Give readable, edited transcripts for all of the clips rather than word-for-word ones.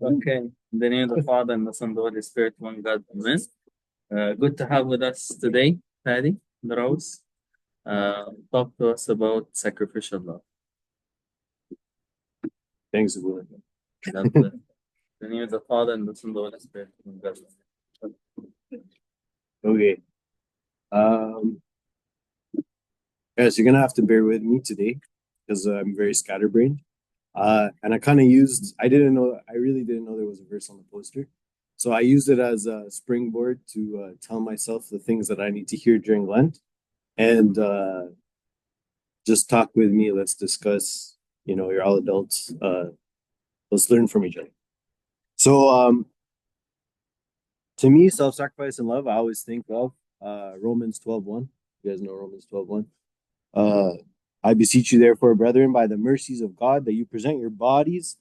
Okay. In the name of the Father and the Son and the Holy Spirit, one God, Amen. Good to have with us today, Fady, Andrawes. Talk to us about sacrificial love. Thanks, Will. God bless. In the name of the Father and the Son and the Holy Spirit, one God. Okay. Um, yeah, so you're gonna have to bear with me today because I'm very scatterbrained. And I kind of used, I really didn't know there was a verse on the poster. So I used it as a springboard to tell myself the things that I need to hear during Lent. And just talk with me. Let's discuss, you're all adults. Let's learn from each other. So to me, self-sacrifice and love, I always think of Romans 12:1. You guys know Romans 12:1. Uh, I beseech you, therefore, brethren, by the mercies of God, that you present your bodies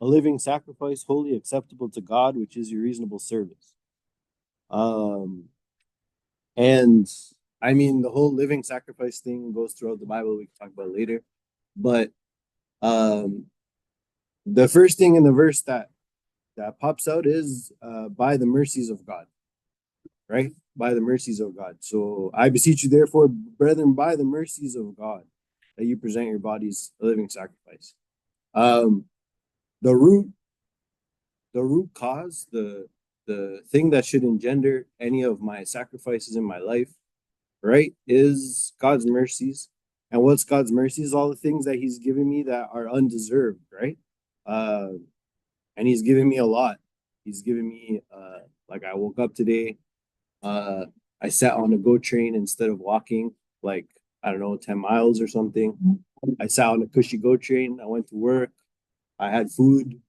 a living sacrifice, wholly acceptable to God, which is your reasonable service. And I mean, the whole living sacrifice thing goes throughout the Bible. We can talk about it later. But um, the first thing in the verse that pops out is by the mercies of God, right? By the mercies of God. So I beseech you, therefore, brethren, by the mercies of God, that you present your bodies a living sacrifice. Um, the root, the root cause, the thing that should engender any of my sacrifices in my life, right, is God's mercies. And what's God's mercies? All the things that He's given me that are undeserved, right? Uh, and He's given me a lot. He's given me, like I woke up today. Uh, I sat on a GO train instead of walking, like, I don't know, 10 miles or something. I sat on a cushy GO train. I went to work. I had food.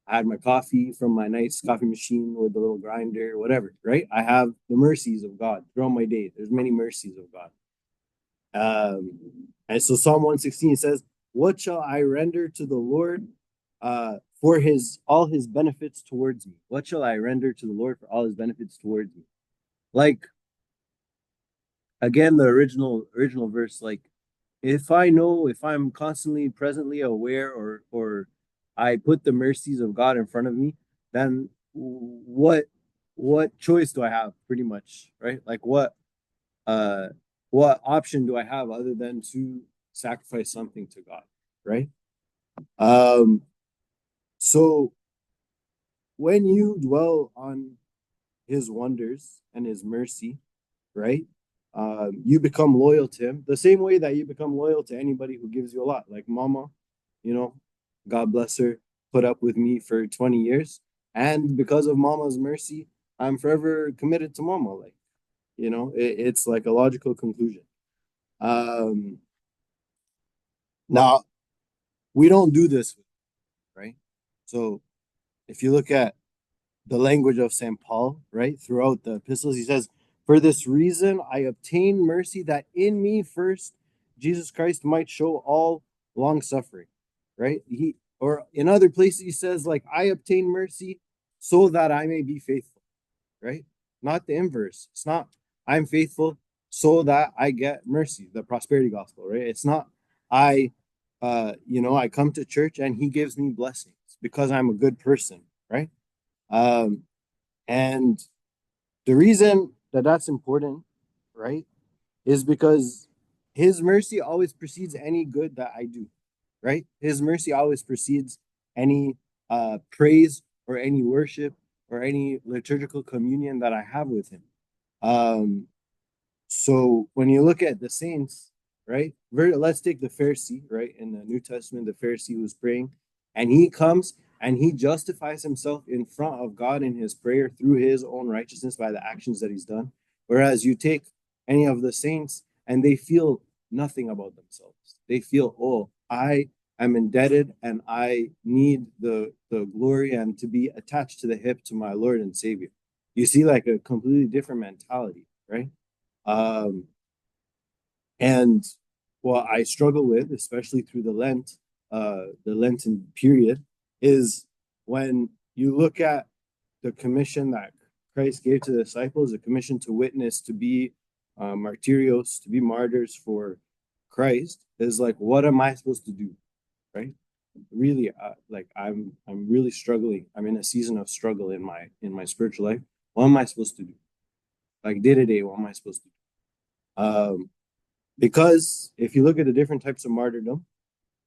I had my coffee from my nice coffee machine with the little grinder, whatever, right? I have the mercies of God throughout my day. There's many mercies of God. And so Psalm 116 says, what shall I render to the Lord for his all his benefits towards me? What shall I render to the Lord for all his benefits towards me? Like again, the original verse, like if I'm constantly presently aware or I put the mercies of God in front of me, then what choice do I have pretty much, right? Like uh what option do I have other than to sacrifice something to God, right? Um so when you dwell on his wonders and his mercy, right? You become loyal to him the same way that you become loyal to anybody who gives you a lot. Like Mama, you know, God bless her, put up with me for 20 years. And because of Mama's mercy, I'm forever committed to Mama. Like, it's like a logical conclusion. Um, Now, we don't do this, right? So if you look at the language of St. Paul, right, throughout the epistles, he says, for this reason, I obtain mercy that in me first Jesus Christ might show all long suffering, right? Or in other places, he says, like, I obtain mercy so that I may be faithful, right? Not the inverse. It's not, I'm faithful so that I get mercy, the prosperity gospel, right? It's not, I, I come to church and he gives me blessings because I'm a good person, right? Um, and the reason that that's important, right, is because his mercy always precedes any good that I do, right? His mercy always precedes any praise or any worship or any liturgical communion that I have with him. Um, so when you look at the saints, right? Let's take the Pharisee, right? In the New Testament, the Pharisee was praying, and he comes and he justifies himself in front of God in his prayer through his own righteousness by the actions that he's done. Whereas you take any of the saints and they feel nothing about themselves. They feel, oh, I am indebted and I need the glory and to be attached to the hip to my Lord and Savior. You see, like a completely different mentality, right? Um, and what I struggle with, especially through the Lenten period, is when you look at the commission that Christ gave to the disciples, a commission to witness, to be martyrios, to be martyrs for Christ, is like, what am I supposed to do, right? really like I'm really struggling. I'm in a season of struggle in my spiritual life. What am I supposed to do? Like day to day, what am I supposed to do? Because if you look at the different types of martyrdom,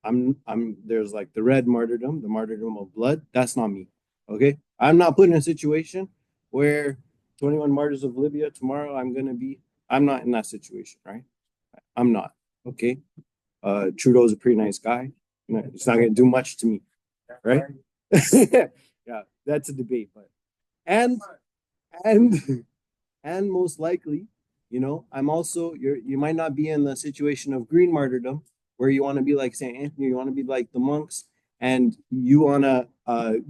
I'm there's like the red martyrdom, the martyrdom of blood. That's not me. Okay, I'm not put in a situation where 21 martyrs of Libya tomorrow. I'm not in that situation, right? I'm not. Okay. Trudeau's a pretty nice guy. It's not going to do much to me, right? Yeah, that's a debate, but and and and most likely, I'm also you might not be in the situation of green martyrdom where you want to be like Saint Anthony, you want to be like the monks, and you want to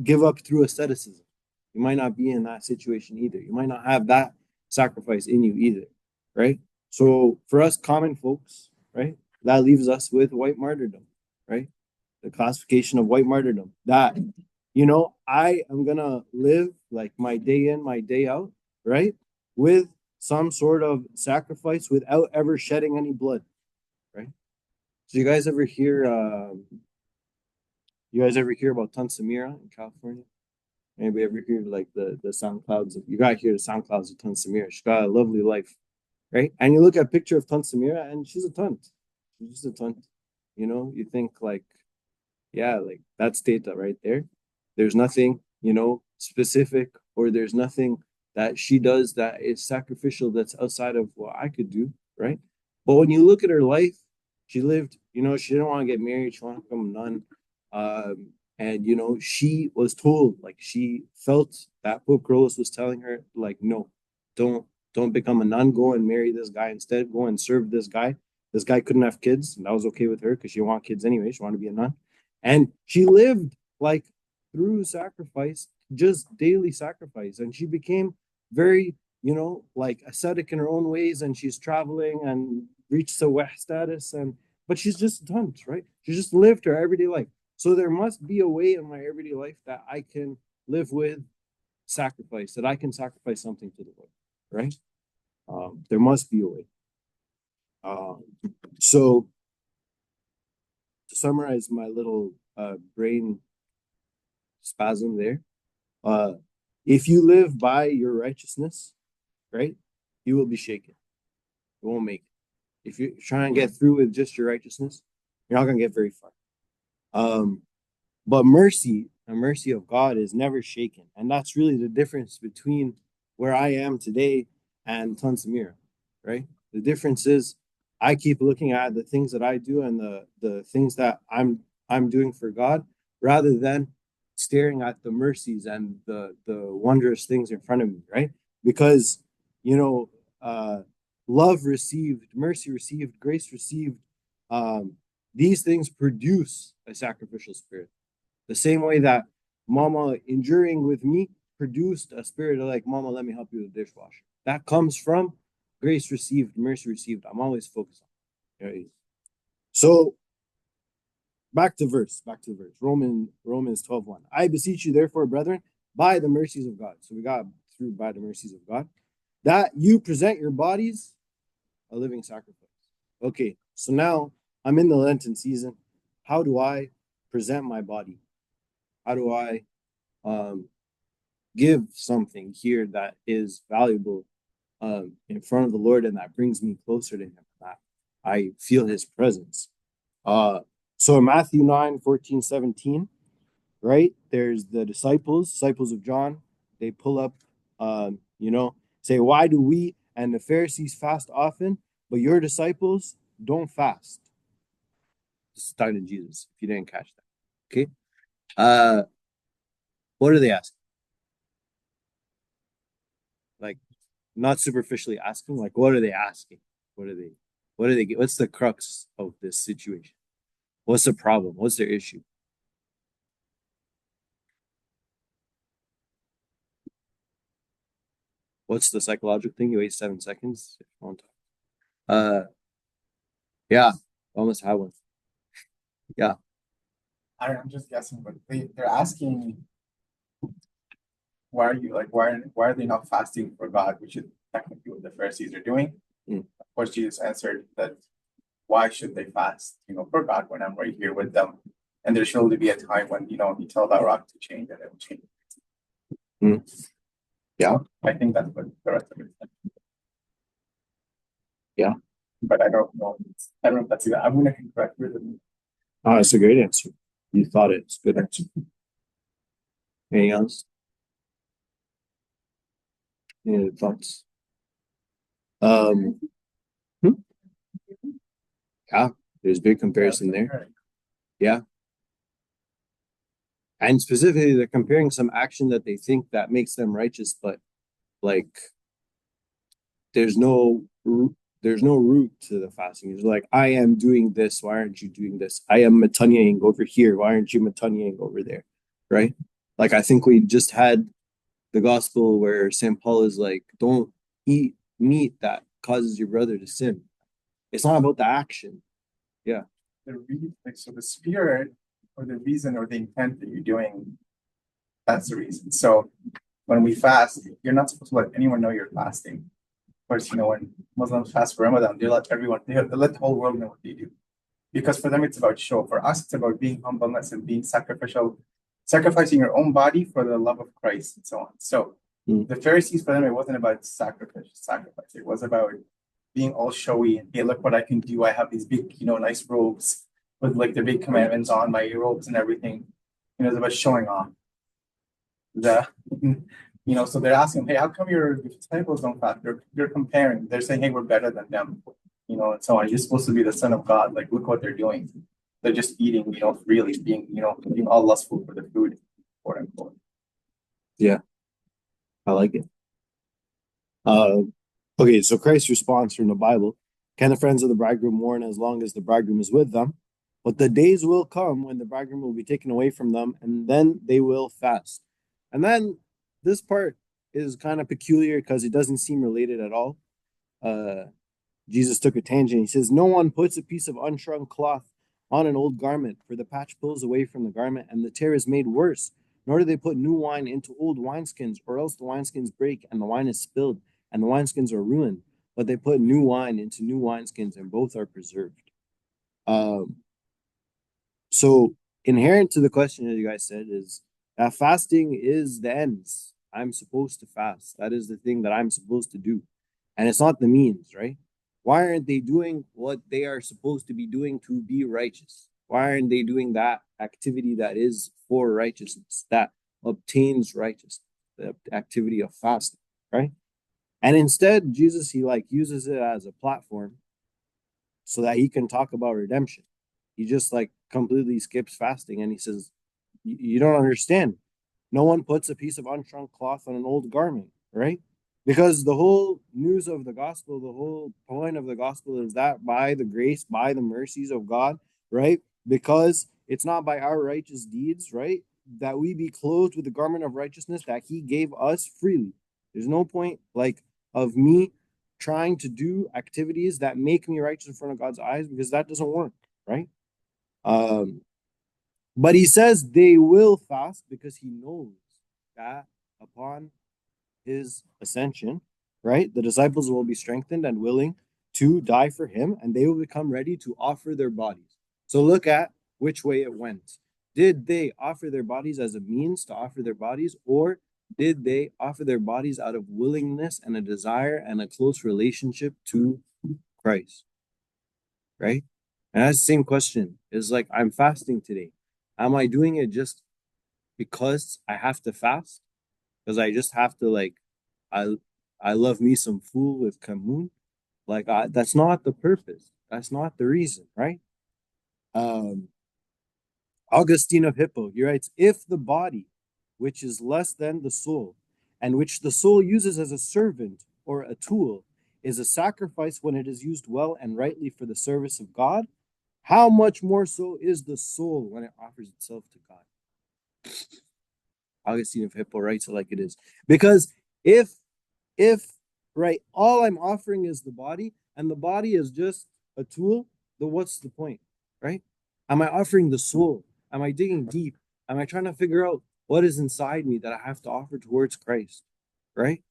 give up through asceticism. You might not be in that situation either. You might not have that sacrifice in you either, right? So for us common folks, right, that leaves us with white martyrdom, right? The classification of white martyrdom. That, I am gonna live like my day in, my day out, right? With some sort of sacrifice without ever shedding any blood, right? So you guys ever hear about Tansamira in California? Anybody ever hear like the sound clouds of, you gotta hear the sound clouds of Tansamira. She's got a lovely life, right? And you look at a picture of Tansamira and she's a tunt. She's just a tunt. You think like, yeah, like that's data right there. There's nothing, specific, or there's nothing that she does that is sacrificial that's outside of what I could do, right? But when you look at her life, she lived, she didn't want to get married, she wanted to become a nun. And she was told, like she felt that Pope Carlos was telling her, like, no, don't don't become a nun, go and marry this guy instead, go and serve this guy. This guy couldn't have kids, and that was okay with her because she didn't want kids anyway. She wanted to be a nun. And she lived like through sacrifice, just daily sacrifice. And she became very, like ascetic in her own ways. And she's traveling and reached the West status. But she's just done, right? She just lived her everyday life. So there must be a way in my everyday life that I can live with sacrifice, that I can sacrifice something to the Lord, right? There must be a way. Um, so to summarize my little brain spasm there, uh, if you live by your righteousness, right, you will be shaken. You won't make it. If you try and get through with just your righteousness, you're not going to get very far. But mercy, the mercy of God is never shaken. And that's really the difference between where I am today and Tansamira, right? The difference is I keep looking at the things that I do and the things that I'm doing for God rather than staring at the mercies and the wondrous things in front of me, right? Because, you know, love received, mercy received, grace received, these things produce a sacrificial spirit. The same way that Mama enduring with me produced a spirit of like, Mama, let me help you with the dishwasher. That comes from grace received, mercy received. I'm always focused on. Right? So back to the verse. Romans 12:1. I beseech you, therefore, brethren, by the mercies of God. So we got through by the mercies of God, that you present your bodies a living sacrifice. Okay, so now I'm in the Lenten season. How do I present my body? How do I give something here that is valuable in front of the Lord and that brings me closer to Him? That I feel His presence. So in Matthew 9:14, 17, right? There's the disciples of John. They pull up, say, why do we and the Pharisees fast often, but your disciples don't fast? This is talking to Jesus, if you didn't catch that. Okay. What are they asking? Like, not superficially asking, like, what are they asking? What's the crux of this situation? What's the problem? What's their issue? What's the psychological thing? You wait 7 seconds if you want to. Yeah, almost had one. Yeah. I'm just guessing, but they're asking why are you like why are they not fasting for God, which is technically what the Pharisees are doing. Of course, Jesus answered that why should they fast, for God when I'm right here with them? And there should only be a time when, you tell that rock to change and it will change. Yeah. So I think that's what the rest of it is. Yeah. But I don't know. I don't know if that's it. I'm going to correct with it. Oh, that's a great answer. You thought it's a good answer. Anything else? Any other thoughts? Yeah, there's big comparison there. Yeah. And specifically, they're comparing some action that they think that makes them righteous, but like there's no root to the fasting. It's like, I am doing this, why aren't you doing this? I am matanyaing over here, why aren't you matanyaing over there? Right? Like I think we just had the gospel where St. Paul is like, don't eat meat that causes your brother to sin. It's not about the action. Yeah. So the spirit or the reason or the intent that you're doing, that's the reason. So when we fast, you're not supposed to let anyone know you're fasting. Of course, when Muslims fast for Ramadan, they let the whole world know what they do. Because for them, it's about show. For us, it's about being humbleness and being sacrificial, sacrificing your own body for the love of Christ and so on. So the Pharisees, for them, it wasn't about sacrifice. It was about being all showy and, hey, look what I can do. I have these big, nice robes with like the big commandments on my robes and everything. It's about showing off. So they're asking, hey, how come your disciples don't fast? They're comparing. They're saying, hey, we're better than them, and so on. You're supposed to be the son of God. Like, look what they're doing. They're just eating, freely, being all lustful for the food, quote unquote. Yeah, I like it. Okay, so Christ's response from the Bible: can the friends of the bridegroom mourn as long as the bridegroom is with them? But the days will come when the bridegroom will be taken away from them, and then they will fast. And then this part is kind of peculiar because it doesn't seem related at all. Jesus took a tangent. He says, no one puts a piece of unshrunk cloth on an old garment, for the patch pulls away from the garment, and the tear is made worse. Nor do they put new wine into old wineskins, or else the wineskins break, and the wine is spilled, and the wineskins are ruined. But they put new wine into new wineskins, and both are preserved. So inherent to the question, as you guys said, is that fasting is the ends. I'm supposed to fast. That is the thing that I'm supposed to do. And it's not the means, right? Why aren't they doing what they are supposed to be doing to be righteous? Why aren't they doing that activity that is for righteousness, that obtains righteousness, the activity of fasting, right? And instead, Jesus, he uses it as a platform so that he can talk about redemption. He just completely skips fasting and he says, you don't understand. No one puts a piece of unshrunk cloth on an old garment, right? Because the whole news of the gospel, the whole point of the gospel is that by the grace, by the mercies of God, right? Because it's not by our righteous deeds, right? That we be clothed with the garment of righteousness that he gave us freely. There's no point of me trying to do activities that make me righteous in front of God's eyes, because that doesn't work, right? But he says they will fast because he knows that upon his ascension, right, the disciples will be strengthened and willing to die for him, and they will become ready to offer their bodies. So look at which way it went. Did they offer their bodies as a means to offer their bodies, or did they offer their bodies out of willingness and a desire and a close relationship to Christ? Right? And that's the same question. Is I'm fasting today. Am I doing it just because I have to fast? Because I just have to I love me some fool with Kamun. That's not the purpose. That's not the reason, right? Augustine of Hippo, he writes, if the body, which is less than the soul, and which the soul uses as a servant or a tool, is a sacrifice when it is used well and rightly for the service of God, how much more so is the soul when it offers itself to God? Augustine of Hippo writes it like it is. Because if right, all I'm offering is the body, and the body is just a tool, then what's the point, right? Am I offering the soul? Am I digging deep? Am I trying to figure out what is inside me that I have to offer towards Christ, right?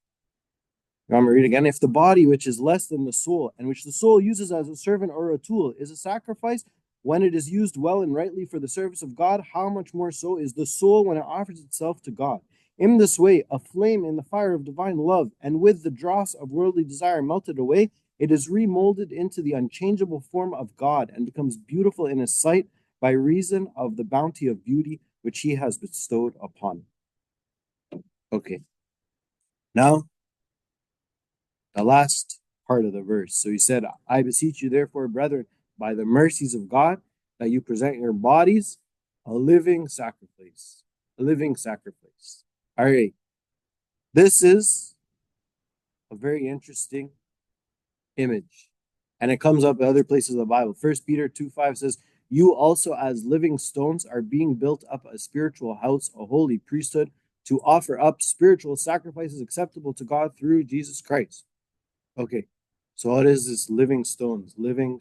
I'm going to read again. If the body, which is less than the soul, and which the soul uses as a servant or a tool, is a sacrifice when it is used well and rightly for the service of God, how much more so is the soul when it offers itself to God. In this way, aflame in the fire of divine love, and with the dross of worldly desire melted away, it is remolded into the unchangeable form of God and becomes beautiful in his sight by reason of the bounty of beauty which he has bestowed upon it. Okay. Now, the last part of the verse. So he said, I beseech you, therefore, brethren, by the mercies of God, that you present your bodies a living sacrifice. A living sacrifice. All right. This is a very interesting image. And it comes up in other places of the Bible. 1 Peter 2:5 says, you also as living stones are being built up a spiritual house, a holy priesthood, to offer up spiritual sacrifices acceptable to God through Jesus Christ. Okay, so what is this living stones, living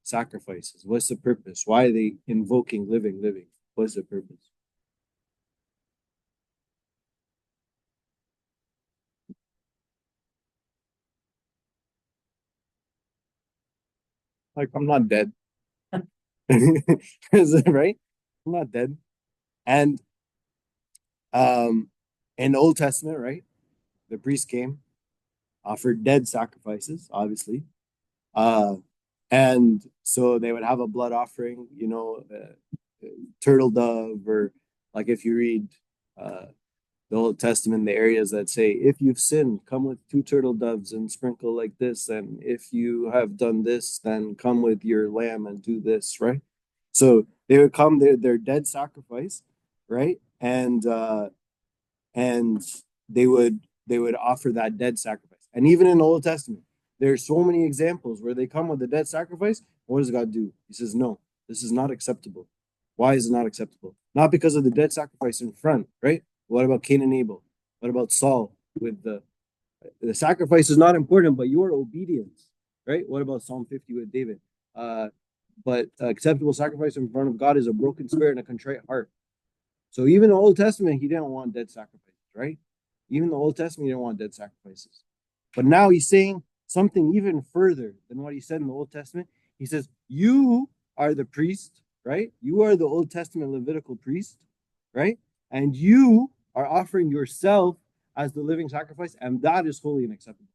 sacrifices? What's the purpose? Why are they invoking living? What's the purpose? Like, I'm not dead. Is it right? I'm not dead. And in the Old Testament, right? The priest came, offered dead sacrifices, obviously. And so they would have a blood offering, turtle dove, or like if you read the Old Testament, the areas that say, if you've sinned, come with 2 turtle doves and sprinkle like this. And if you have done this, then come with your lamb and do this, right? So they would come, their dead sacrifice, right? And they would offer that dead sacrifice. And even in the Old Testament, there's so many examples where they come with the dead sacrifice. What does God do? He says, no, this is not acceptable. Why is it not acceptable? Not because of the dead sacrifice in front, right? What about Cain and Abel? What about Saul with the sacrifice is not important, but your obedience, right? What about Psalm 50 with David? But acceptable sacrifice in front of God is a broken spirit and a contrite heart. So even the Old Testament, he didn't want dead sacrifices, right? Even the Old Testament, he didn't want dead sacrifices. But now he's saying something even further than what he said in the Old Testament. He says, you are the priest, right? You are the Old Testament Levitical priest, right? And you are offering yourself as the living sacrifice, and that is holy and acceptable,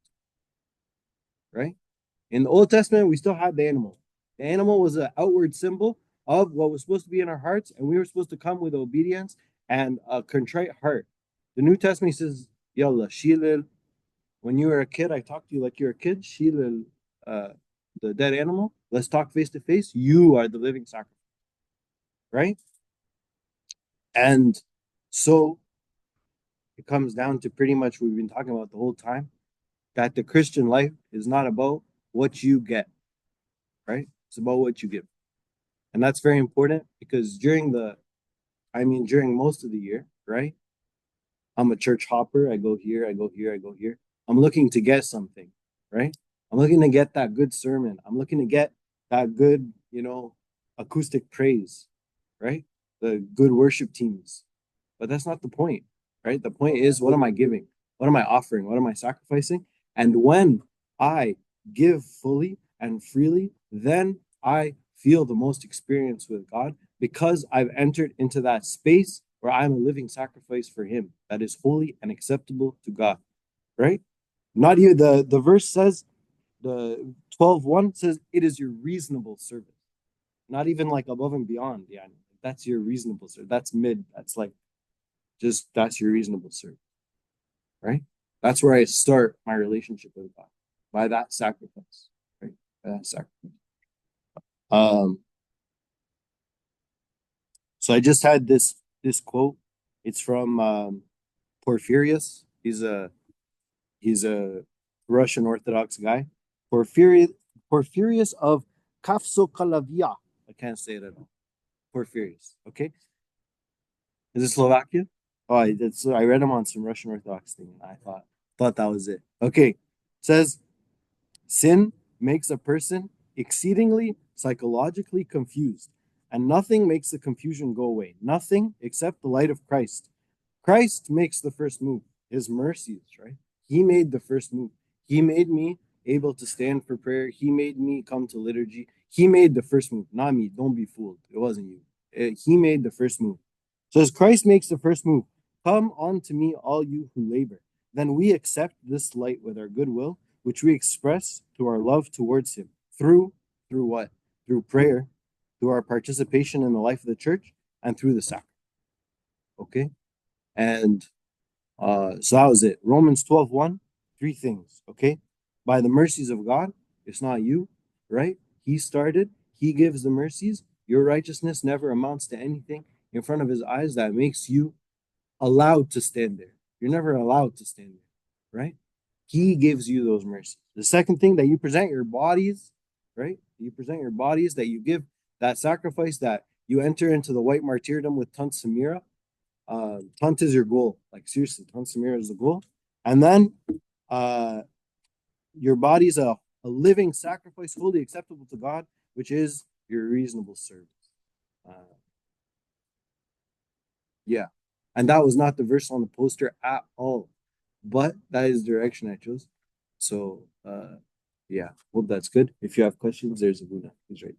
right? In the Old Testament, we still had the animal. The animal was an outward symbol of what was supposed to be in our hearts, and we were supposed to come with obedience and a contrite heart. The New Testament says, Yalla, Shilil, when you were a kid, I talked to you like you're a kid, Shilil, the dead animal. Let's talk face to face. You are the living sacrifice, right? And so it comes down to pretty much what we've been talking about the whole time, that the Christian life is not about what you get, right? It's about what you give. And that's very important because during most of the year, right? I'm a church hopper. I go here, I go here, I go here. I'm looking to get something, right? I'm looking to get that good sermon. I'm looking to get that good, acoustic praise, right? The good worship teams. But that's not the point, right? The point is, what am I giving? What am I offering? What am I sacrificing? And when I give fully and freely, then I feel the most experience with God because I've entered into that space where I'm a living sacrifice for him that is holy and acceptable to God, right? Not even the verse says, the 12:1 says, it is your reasonable service. Not even like above and beyond. Yeah, that's your reasonable service. That's mid. That's like that's your reasonable service, right? That's where I start my relationship with God by that sacrifice, right? By that sacrifice. So I just had this quote. It's from Porphyrius. He's a Russian Orthodox guy. Porphyrius of Kafsokalavia. I can't say it at all. Porphyrius. Okay. Is it Slovakia? Oh, I read him on some Russian Orthodox thing, and I thought that was it. Okay. It says sin makes a person exceedingly psychologically confused, and nothing makes the confusion go away. Nothing except the light of Christ. Christ makes the first move. His mercies, right? He made the first move. He made me able to stand for prayer. He made me come to liturgy. He made the first move, not me. Don't be fooled. It wasn't you. He made the first move. So as Christ makes the first move, come unto me, all you who labor. Then we accept this light with our goodwill, which we express to our love towards him through what? Through prayer, through our participation in the life of the church, and through the sacrament. Okay? And so that was it. Romans 12:1, three things. Okay? By the mercies of God, it's not you, right? He started, he gives the mercies. Your righteousness never amounts to anything in front of his eyes that makes you allowed to stand there. You're never allowed to stand there, right? He gives you those mercies. The second thing, that you present your bodies, right? You present your bodies, that you give that sacrifice, that you enter into the white martyrdom with Tant Samira. Tant is your goal. Like seriously, Tant Samira is the goal. And then your body is a living sacrifice, fully acceptable to God, which is your reasonable service. Yeah. And that was not the verse on the poster at all. But that is the direction I chose. So yeah, hope that's good. If you have questions, there's Abuna. He's right.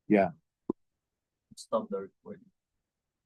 Yeah. Stop the recording.